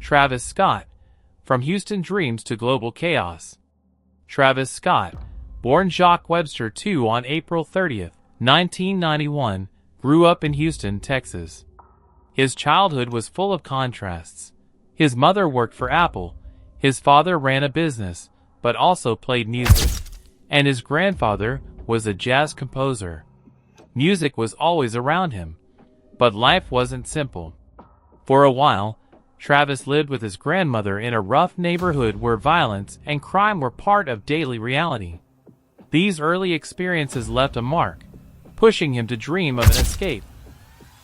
Travis Scott, From Houston Dreams to Global Chaos. Travis Scott, born Jacques Webster II on April 30, 1991, grew up in Houston, Texas. His childhood was full of contrasts. His mother worked for Apple, his father ran a business, but also played music, and his grandfather was a jazz composer. Music was always around him, but life wasn't simple. For a while, Travis lived with his grandmother in a rough neighborhood where violence and crime were part of daily reality. These early experiences left a mark, pushing him to dream of an escape.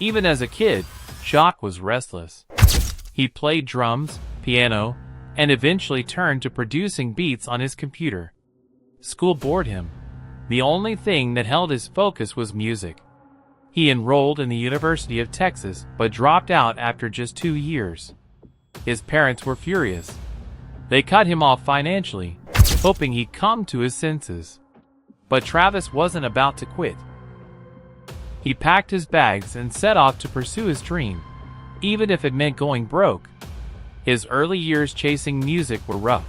Even as a kid, Jacques was restless. He played drums, piano, and eventually turned to producing beats on his computer. School bored him. The only thing that held his focus was music. He enrolled in the University of Texas but dropped out after just 2 years. His parents were furious. They cut him off financially, hoping he'd come to his senses. But Travis wasn't about to quit. He packed his bags and set off to pursue his dream, even if it meant going broke. His early years chasing music were rough.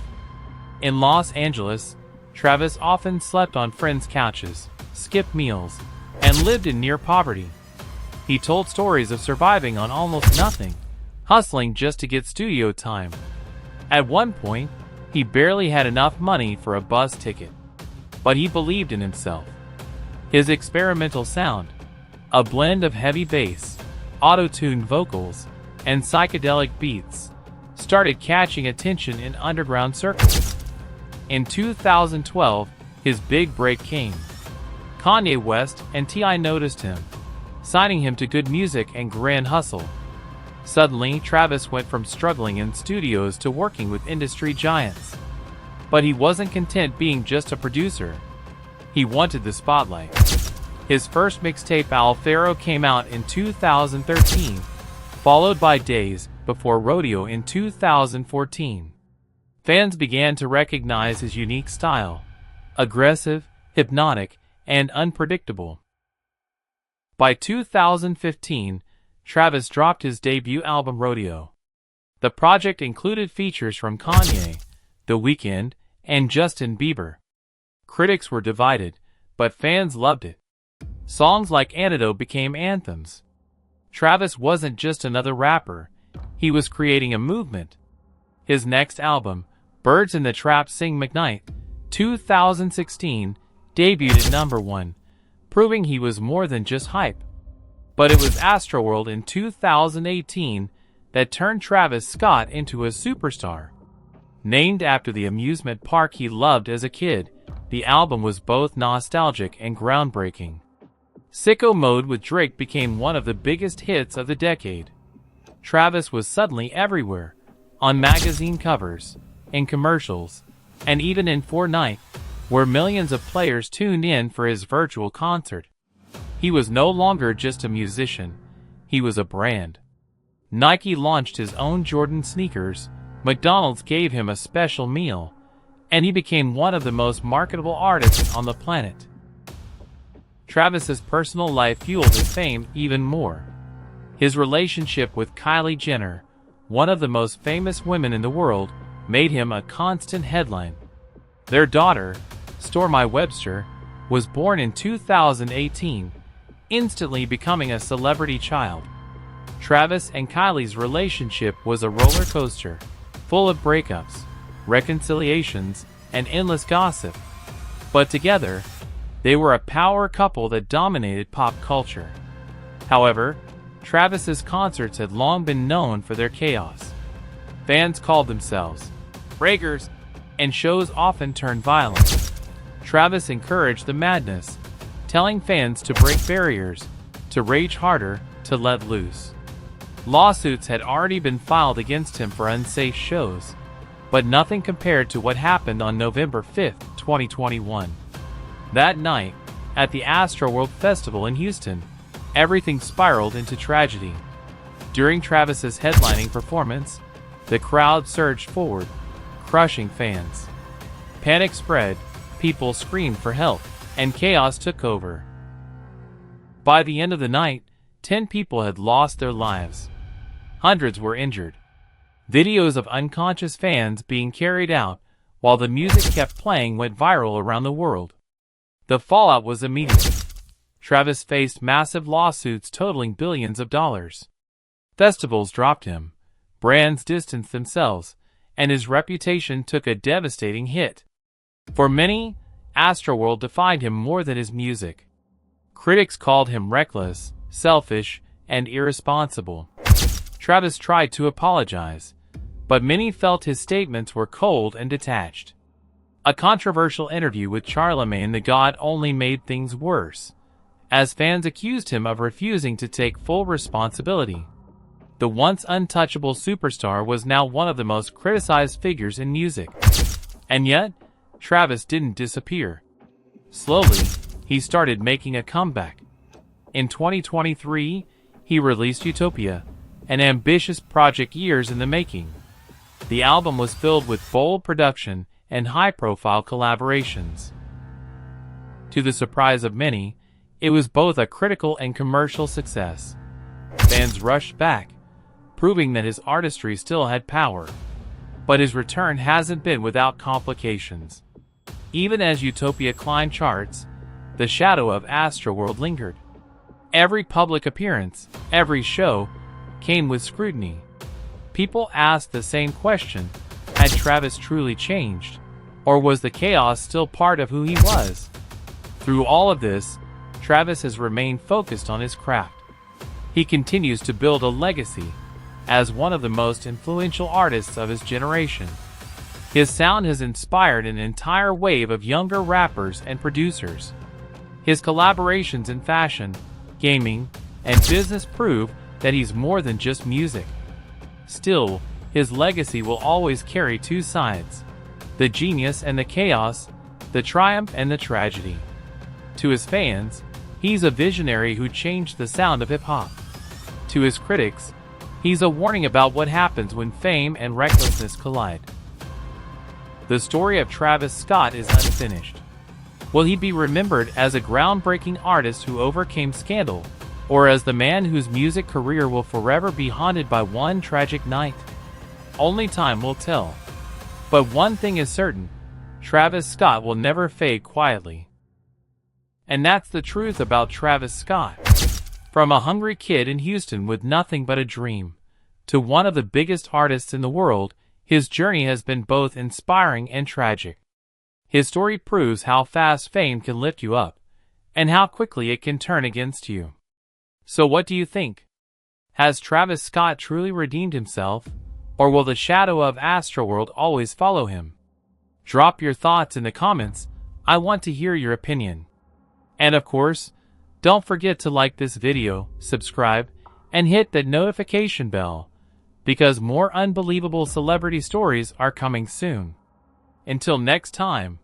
In Los Angeles, Travis often slept on friends' couches, skipped meals, and lived in near poverty. He told stories of surviving on almost nothing, hustling just to get studio time. At one point, he barely had enough money for a bus ticket. But he believed in himself. His experimental sound, a blend of heavy bass, auto-tuned vocals, and psychedelic beats, started catching attention in underground circles. In 2012, his big break came. Kanye West and T.I. noticed him, signing him to Good Music and Grand Hustle. Suddenly, Travis went from struggling in studios to working with industry giants. But he wasn't content being just a producer. He wanted the spotlight. His first mixtape Alfaro came out in 2013, followed by Days Before Rodeo in 2014. Fans began to recognize his unique style, aggressive, hypnotic, and unpredictable. By 2015, Travis dropped his debut album Rodeo. The project included features from Kanye, The Weeknd, and Justin Bieber. Critics were divided, but fans loved it. Songs like Antidote became anthems. Travis wasn't just another rapper, he was creating a movement. His next album, Birds in the Trap Sing McKnight, 2016, debuted at number 1, proving he was more than just hype. But it was Astroworld in 2018 that turned Travis Scott into a superstar. Named after the amusement park he loved as a kid, the album was both nostalgic and groundbreaking. Sicko Mode with Drake became one of the biggest hits of the decade. Travis was suddenly everywhere, on magazine covers, in commercials, and even in Fortnite, where millions of players tuned in for his virtual concert. He was no longer just a musician, he was a brand. Nike launched his own Jordan sneakers, McDonald's gave him a special meal, and he became one of the most marketable artists on the planet. Travis's personal life fueled his fame even more. His relationship with Kylie Jenner, one of the most famous women in the world, made him a constant headline. Their daughter, Stormi Webster, was born in 2018, instantly becoming a celebrity child. Travis and Kylie's relationship was a roller coaster, full of breakups, reconciliations, and endless gossip. But together, they were a power couple that dominated pop culture. However, Travis's concerts had long been known for their chaos. Fans called themselves breakers, and shows often turned violent. Travis encouraged the madness, telling fans to break barriers, to rage harder, to let loose. Lawsuits had already been filed against him for unsafe shows, but nothing compared to what happened on November 5, 2021. That night, at the Astroworld Festival in Houston, everything spiraled into tragedy. During Travis's headlining performance, the crowd surged forward, crushing fans. Panic spread, people screamed for help, and chaos took over. By the end of the night, 10 people had lost their lives. Hundreds were injured. Videos of unconscious fans being carried out while the music kept playing went viral around the world. The fallout was immediate. Travis faced massive lawsuits totaling billions of dollars. Festivals dropped him, brands distanced themselves, and his reputation took a devastating hit. For many, Astroworld defined him more than his music. Critics called him reckless, selfish, and irresponsible. Travis tried to apologize, but many felt his statements were cold and detached. A controversial interview with Charlemagne the God only made things worse, as fans accused him of refusing to take full responsibility. The once untouchable superstar was now one of the most criticized figures in music. And yet, Travis didn't disappear. Slowly, he started making a comeback. In 2023, he released Utopia, an ambitious project years in the making. The album was filled with bold production and high-profile collaborations. To the surprise of many, it was both a critical and commercial success. Fans rushed back, proving that his artistry still had power. But his return hasn't been without complications. Even as Utopia climbed charts, the shadow of Astroworld lingered. Every public appearance, every show, came with scrutiny. People asked the same question: had Travis truly changed? Or was the chaos still part of who he was? Through all of this, Travis has remained focused on his craft. He continues to build a legacy as one of the most influential artists of his generation. His sound has inspired an entire wave of younger rappers and producers. His collaborations in fashion, gaming, and business prove that he's more than just music. Still, his legacy will always carry two sides: the genius and the chaos, the triumph and the tragedy. To his fans, he's a visionary who changed the sound of hip-hop. To his critics, he's a warning about what happens when fame and recklessness collide. The story of Travis Scott is unfinished. Will he be remembered as a groundbreaking artist who overcame scandal, or as the man whose music career will forever be haunted by one tragic night? Only time will tell. But one thing is certain: Travis Scott will never fade quietly. And that's the truth about Travis Scott. From a hungry kid in Houston with nothing but a dream, to one of the biggest artists in the world, his journey has been both inspiring and tragic. His story proves how fast fame can lift you up, and how quickly it can turn against you. So what do you think? Has Travis Scott truly redeemed himself, or will the shadow of Astroworld always follow him? Drop your thoughts in the comments. I want to hear your opinion. And of course, don't forget to like this video, subscribe, and hit that notification bell, because more unbelievable celebrity stories are coming soon. Until next time.